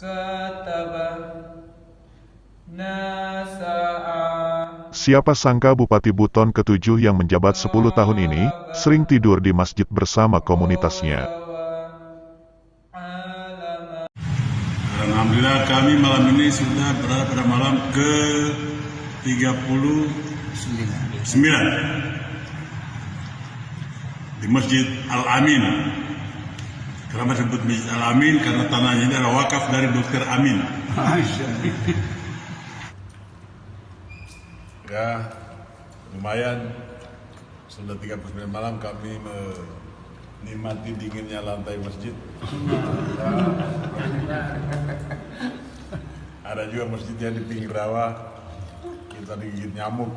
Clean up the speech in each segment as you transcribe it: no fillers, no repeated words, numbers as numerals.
kataba nasa'a. Siapa sangka Bupati Buton ke-7 yang menjabat 10 tahun ini, sering tidur di masjid bersama komunitasnya. Alhamdulillah kami malam ini sudah berada pada malam ke-39 di Masjid Al-Amin. Kenapa disebut Masjid Al-Amin? Karena tanahnya ini adalah wakaf dari Dr. Amin. Ya, lumayan. Sudah 39 malam kami menikmati dinginnya lantai masjid. Ada juga masjid yang di pinggir rawa, kita digigit nyamuk.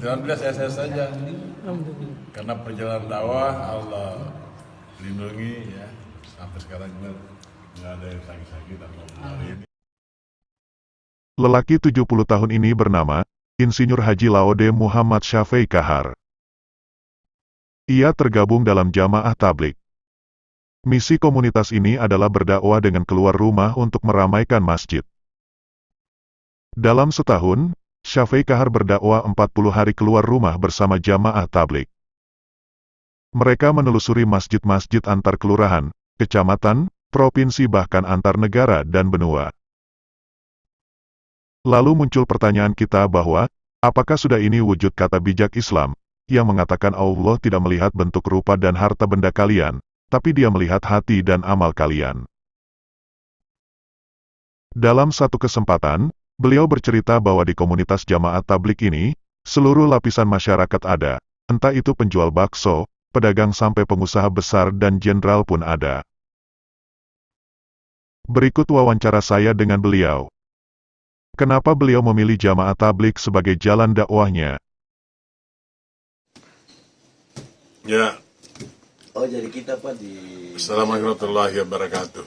Alhamdulillah saya saja. Karena perjalanan dakwah Allah lindungi ya, sampai sekarang nggak ada yang sakit-sakit atau hari ini. Lelaki 70 tahun ini bernama Insinyur Haji Laode Muhammad Syafei Kahar. Ia tergabung dalam jamaah tablik. Misi komunitas ini adalah berdakwah dengan keluar rumah untuk meramaikan masjid. Dalam setahun, Syafei Kahar berdakwah 40 hari keluar rumah bersama jamaah tablik. Mereka menelusuri masjid-masjid antar kelurahan, kecamatan, provinsi bahkan antar negara dan benua. Lalu muncul pertanyaan kita bahwa, apakah sudah ini wujud kata bijak Islam, yang mengatakan Allah tidak melihat bentuk rupa dan harta benda kalian, tapi Dia melihat hati dan amal kalian. Dalam satu kesempatan, beliau bercerita bahwa di komunitas jamaah tablik ini, seluruh lapisan masyarakat ada, entah itu penjual bakso, pedagang sampai pengusaha besar dan jenderal pun ada. Berikut wawancara saya dengan beliau. Kenapa beliau memilih jamaah tablik sebagai jalan dakwahnya? Ya. Oh, jadi kita Pak di Assalamualaikum warahmatullahi wabarakatuh.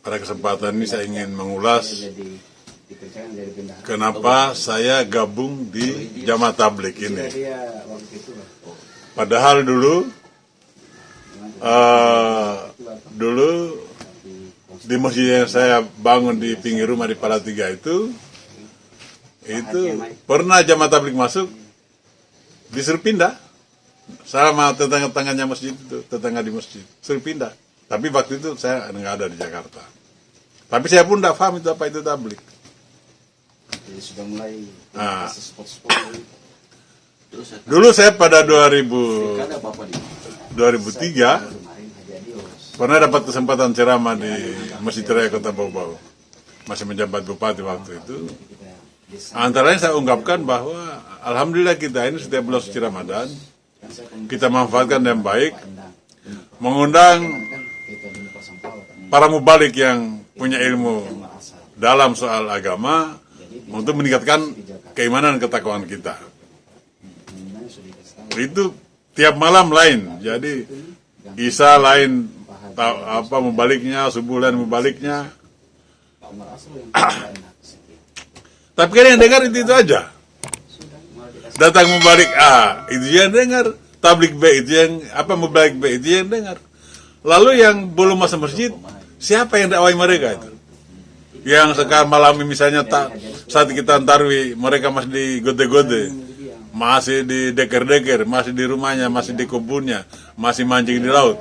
Pada kesempatan ini saya ingin mengulas kenapa saya gabung di jamaah tablik ini. Padahal dulu di masjid yang saya bangun di pinggir rumah di Palatiga itu pernah jamaah tablik masuk, disuruh pindah sama tetangga-tetangganya masjid itu, tetangga di masjid, suruh pindah. Tapi waktu itu saya nggak ada di Jakarta. Tapi saya pun tidak paham itu apa itu tablik. Jadi sudah mulai Dulu saya pada 2003 pernah dapat kesempatan ceramah di Masjid Raya Kota Bau-Bau. Masih menjabat bupati waktu itu. Antara lain saya ungkapkan bahwa alhamdulillah kita ini setiap bulan suci Ramadan kita manfaatkan dengan baik, mengundang para mubalik yang punya ilmu dalam soal agama untuk meningkatkan keimanan dan ketakwaan kita. Itu tiap malam lain. Jadi Isya lain, membaliknya, subuh lain membaliknya. Tapi kan yang dengar itu aja. Datang membalik A, itu yang dengar. Tablik B, itu yang membalik B, itu yang dengar. Lalu yang belum masuk masjid, siapa yang dakwai mereka itu? Yang sekarang malam misalnya saat kita tarwi, mereka masih di gode-gode, masih di deker-deker, masih di rumahnya, masih di kebunnya, masih mancing di laut.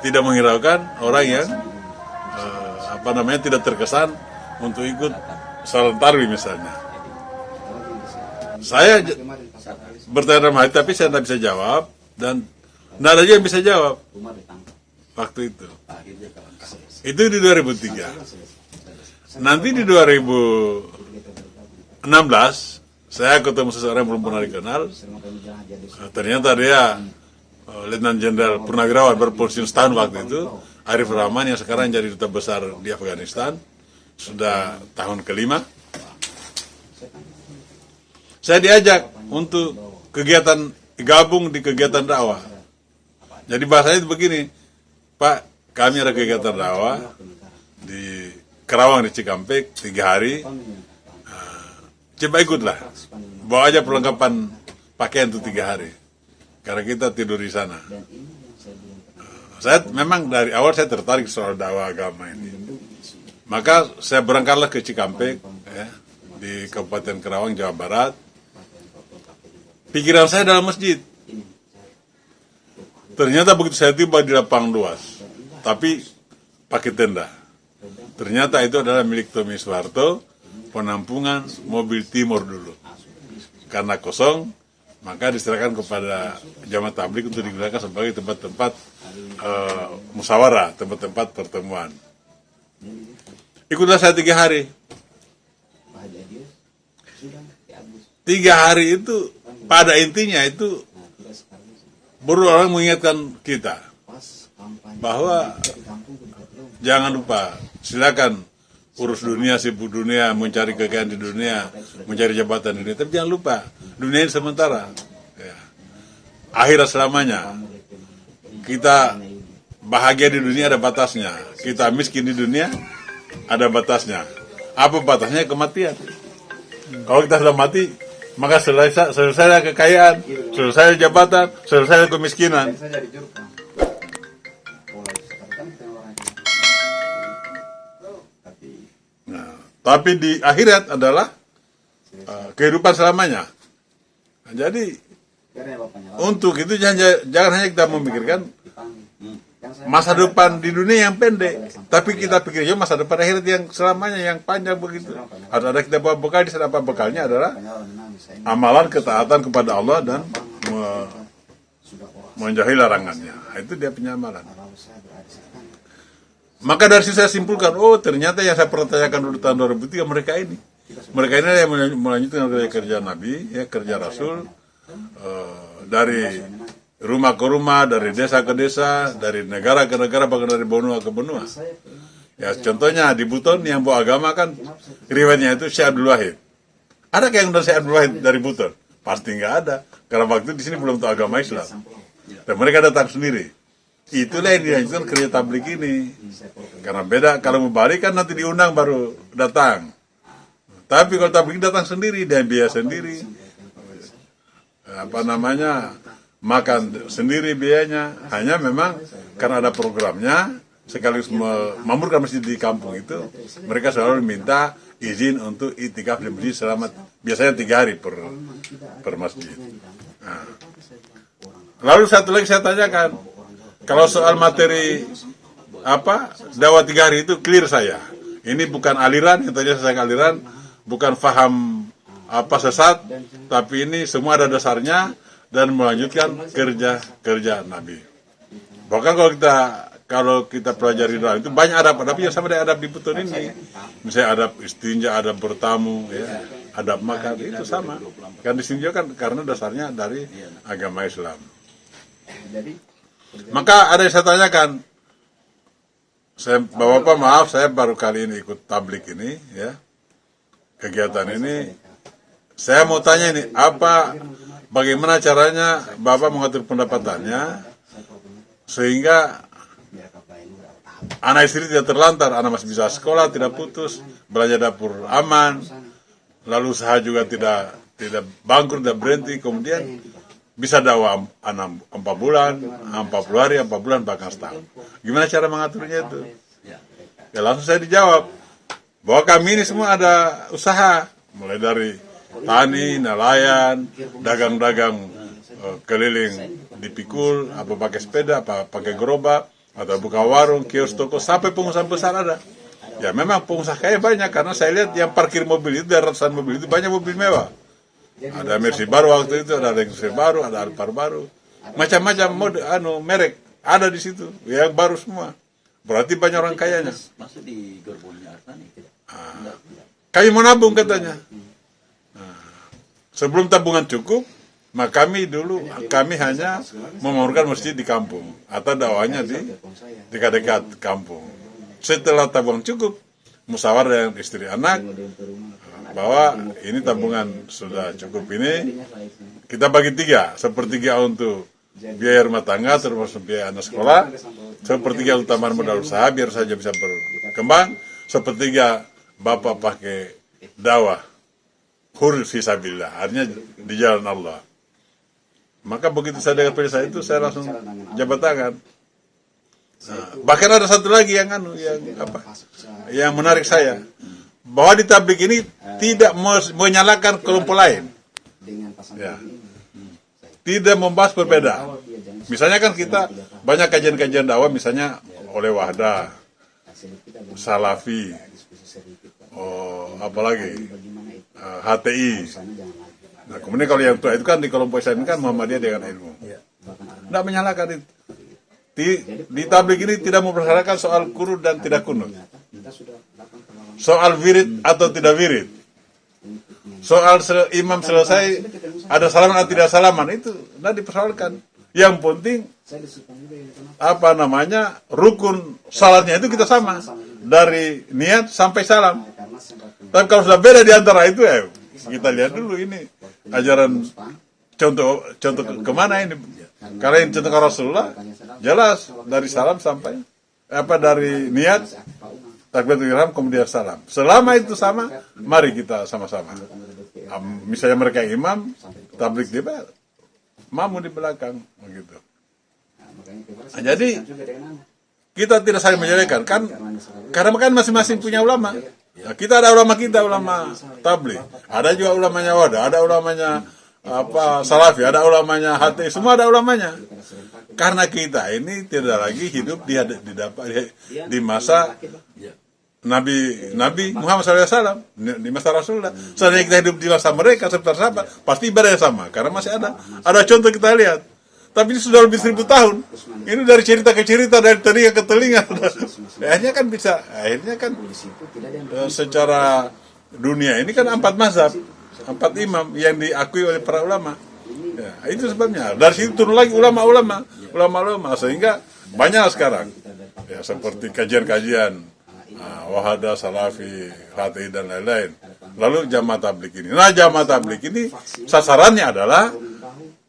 Tidak menghiraukan orang yang tidak terkesan untuk ikut salat tarwi misalnya. Saya bertanya dalam hati, tapi saya tidak bisa jawab dan tidak ada yang bisa jawab waktu itu. Itu di 2003. Nanti di 2016 saya ketemu seseorang yang belum pernah dikenal. Ternyata dia Letnan Jenderal Purnawirawan berpensiun setahun waktu itu, Arif Rahman, yang sekarang jadi duta besar di Afghanistan, sudah tahun ke-5. Saya diajak untuk kegiatan, gabung di kegiatan dakwah. Jadi bahasanya itu begini, Pak, kami ada kegiatan dakwah di Kerawang di Cikampek 3 hari. Coba ikutlah, bawa aja perlengkapan pakaian untuk 3 hari, karena kita tidur di sana. Saya memang dari awal saya tertarik soal dakwah agama ini. Maka saya berangkatlah ke Cikampek, ya, di Kabupaten Kerawang, Jawa Barat. Pikiran saya dalam masjid. Ternyata begitu saya tiba di lapangan luas, tapi pakai tenda. Ternyata itu adalah milik Tommy Soeharto, penampungan mobil timur dulu. Karena kosong, maka diserahkan kepada jamaah tabligh untuk digunakan sebagai tempat-tempat musyawarah, tempat-tempat pertemuan. Ikutlah saya 3 hari. 3 hari itu pada intinya itu berulang mengingatkan kita bahwa jangan lupa, silakan urus dunia, sibuk dunia, mencari kekayaan di dunia, mencari jabatan di dunia, tapi jangan lupa dunia ini sementara, ya. Akhirat selamanya. Kita bahagia di dunia ada batasnya, kita miskin di dunia ada batasnya. Apa batasnya? Kematian. Kalau kita sudah mati, maka selesai kekayaan, selesai jabatan, selesai kemiskinan. Nah, tapi di akhirat adalah kehidupan selamanya. Nah, jadi untuk itu jangan hanya kita memikirkan masa depan di dunia yang pendek, tapi kita pikir ya masa depan akhirat yang selamanya, yang panjang begitu. Harus ada kita bawa bekal. Di sana apa bekalnya adalah amalan ketaatan kepada Allah dan menjauhi larangannya. Itu dia penyamalan. Maka dari situ saya simpulkan, oh ternyata yang saya pertanyakan dulu tahun 2003 mereka ini yang melanjutkan kerja Nabi, ya, kerja Rasul, dari rumah ke rumah, dari desa ke desa, dari negara ke negara, bahkan dari benua ke benua. Ya, contohnya di Buton yang bawa agama kan riwayatnya itu Syekh Abdul Wahid. Ada yang dari Syekh Abdul Wahid dari Buton? Pasti nggak ada, karena waktu di sini belum tahu agama Islam. Dan mereka datang sendiri. Itulah yang dilanjutkan kerja tabligh ini. Karena beda, kalau mau balik kan nanti diundang baru datang. Tapi kalau tabligh datang sendiri, dia biaya sendiri. Makan sendiri biayanya. Hanya memang karena ada programnya, sekaligus memamurkan masjid di kampung itu, mereka selalu minta izin untuk itikaf di masjid selama biasanya 3 hari per masjid. Nah. Lalu satu lagi saya tanyakan, kalau soal materi dakwah 3 hari itu clear saya. Ini bukan aliran, yang tanya saya aliran, bukan faham sesat, tapi ini semua ada dasarnya dan melanjutkan kerja Nabi. Bahkan kalau kita pelajari dalam itu banyak adab yang sama dengan adab di Buton ini. Misalnya adab istinja, adab bertamu, ya, adab makan, itu sama. Kan istinja kan karena dasarnya dari agama Islam. Maka ada yang saya tanyakan, Bapak maaf, saya baru kali ini ikut tabligh ini, ya, kegiatan ini. Saya mau tanya ini, bagaimana caranya Bapak mengatur pendapatannya sehingga anak istri tidak terlantar, anak masih bisa sekolah, tidak putus, belanja dapur aman, lalu usaha juga tidak bangkrut, tidak berhenti, kemudian bisa dakwah 4 bulan, 40 hari, 4 bulan, bahkan setahun. Gimana cara mengaturnya itu? Ya langsung saya dijawab bahwa kami ini semua ada usaha, mulai dari tani, nelayan, dagang-dagang keliling dipikul, apa pakai sepeda, apa pakai gerobak, atau buka warung, kios, toko, sampai pengusaha besar ada. Ya memang pengusaha kaya banyak, karena saya lihat yang parkir mobil itu, dari ratusan mobil itu banyak mobil mewah. Ada Mercy baru waktu itu, ada Lexus baru, ada Alphard baru, macam-macam mode, merek ada di situ, yang baru semua. Berarti banyak orang kayanya. Masuk di gerbongnya Artani tidak? Kami mau nabung katanya. Sebelum tabungan cukup, maka kami hanya memamurkan masjid di kampung atau dakwahnya di dekat-dekat kampung. Setelah tabungan cukup, musyawarah dengan istri anak bahwa ini tabungan sudah cukup, ini kita bagi 3, sepertiga untuk biaya rumah tangga termasuk biaya anak sekolah, sepertiga untuk tambahan modal usaha biar saja bisa berkembang, sepertiga Bapak pakai dakwah hur fisabilillah, artinya di jalan Allah. Maka begitu saya dengar perintah itu, saya langsung jabat tangan. Bahkan ada satu lagi yang yang menarik saya, bahwa di tablik ini tidak menyalahkan kelompok lain, ya. Tidak membahas berbeda. Misalnya kan kita banyak kajian-kajian dakwah, misalnya oleh Wahdah, Salafi, apalagi HTI. Nah, kemudian kalau yang tua itu kan di kelompok Islam kan Muhammadiyah dengan ilmu. Tidak menyalahkan itu. Di tablik ini tidak memperhatikan soal kunut dan tidak kunut, soal wirid atau tidak wirid, soal imam selesai ada salaman atau tidak salaman, itu tidak dipersoalkan. Yang penting rukun salatnya itu kita sama dari niat sampai salam. Tapi kalau sudah beda di antara itu, kita lihat dulu ini ajaran contoh kemana ini. Kalau yang contoh Rasulullah jelas dari salam sampai dari niat takbiratul ihram kemudian salam. Selama itu sama, mari kita sama-sama. Misalnya mereka imam, tablik dia mamu di belakang begitu. Nah, jadi kita tidak saling menjelekan kan, karena kan masing-masing punya ulama. Nah, kita ada ulama kita, ulama tablik, ada juga ulamanya Wadah, ada ulamanya Salafi, ada ulamanya HT, semua ada ulamanya. Karena kita ini tidak lagi hidup di masa Nabi Muhammad SAW, di masa Rasulullah. Seandainya kita hidup di masa mereka seperti sahabat, pasti ibadahnya sama. Karena masih ada contoh kita lihat. Tapi ini sudah lebih 1000 tahun. Ini dari cerita ke cerita, dari telinga ke telinga. Akhirnya kan secara dunia ini kan 4 mazhab, 4 imam yang diakui oleh para ulama. Ya, itu sebabnya. Dari situ turun lagi ulama-ulama, sehingga banyak sekarang. Ya, seperti kajian-kajian Wahada, Salafi, HTI dan lain-lain. Lalu jamaah tablik ini. Nah, jamaah tablik ini sasarannya adalah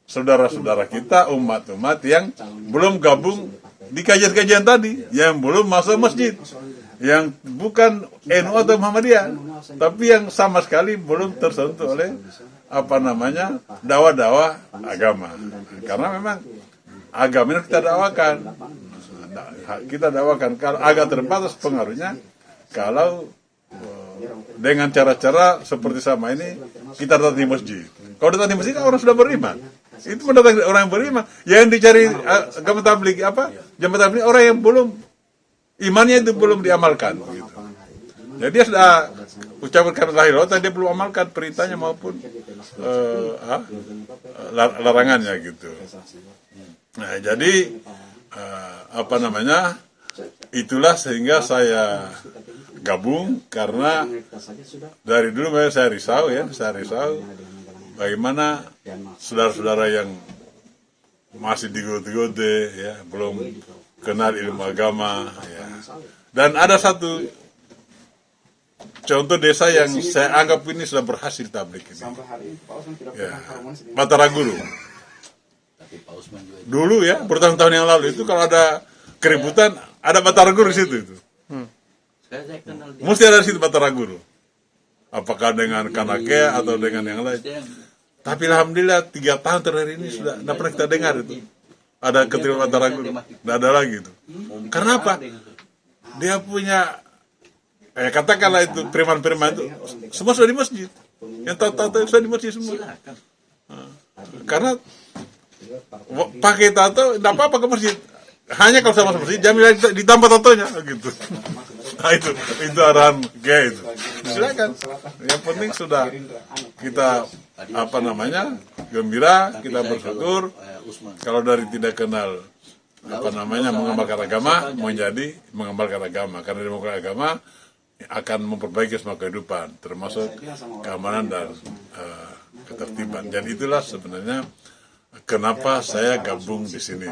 saudara-saudara kita, umat-umat yang belum gabung di kajian-kajian tadi, yang belum masuk masjid, yang bukan NU atau Muhammadiyah, tapi yang sama sekali belum tersentuh oleh dakwah-dakwah agama. Karena memang agama ini kita dakwakan kalau agak terbatas pengaruhnya, kalau dengan cara-cara seperti sama ini kita datang di masjid. Kalau datang di masjid orang sudah beriman. Itu mendatangi orang yang beriman. Yang dicari agama tabligh jamaah tabligh orang yang belum imannya itu belum diamalkan gitu. Jadi dia sudah ucapkan lahir tapi dia belum amalkan perintahnya maupun larangannya gitu. Nah, jadi itulah sehingga saya gabung, karena dari dulu saya risau bagaimana saudara-saudara yang masih digoda-goda, ya, belum kenal ilmu agama, ya. Dan ada satu contoh desa yang saya anggap ini sudah berhasil tablik ini, ya, Bataraguru. Dulu ya, bertahun-tahun yang lalu itu kalau ada keributan, ada Bataraguru di situ itu. Mesti ada di situ Bataraguru. Apakah dengan Kanake atau dengan yang lain. Tapi alhamdulillah 3 tahun terakhir ini sudah tidak pernah kita dengar itu. Ada keterlibatan Bataraguru. Tidak ada lagi itu. Karena apa? Dia punya, katakanlah itu preman-preman itu, semua sudah di masjid. Yang tahu-tahu sudah di masjid semua. Karena pakai tato tidak apa-apa ke masjid, hanya kalau sama masjid jamin ditambah tatonya gitu. Nah, itu arahan kayak itu. Silakan. Yang penting sudah kita gembira, kita bersyukur. Kalau dari tidak kenal mengamalkan agama menjadi mengamalkan agama, karena mengamalkan agama akan memperbaiki semua kehidupan, termasuk keamanan dan ketertiban. Dan itulah sebenarnya kenapa saya gabung di sini.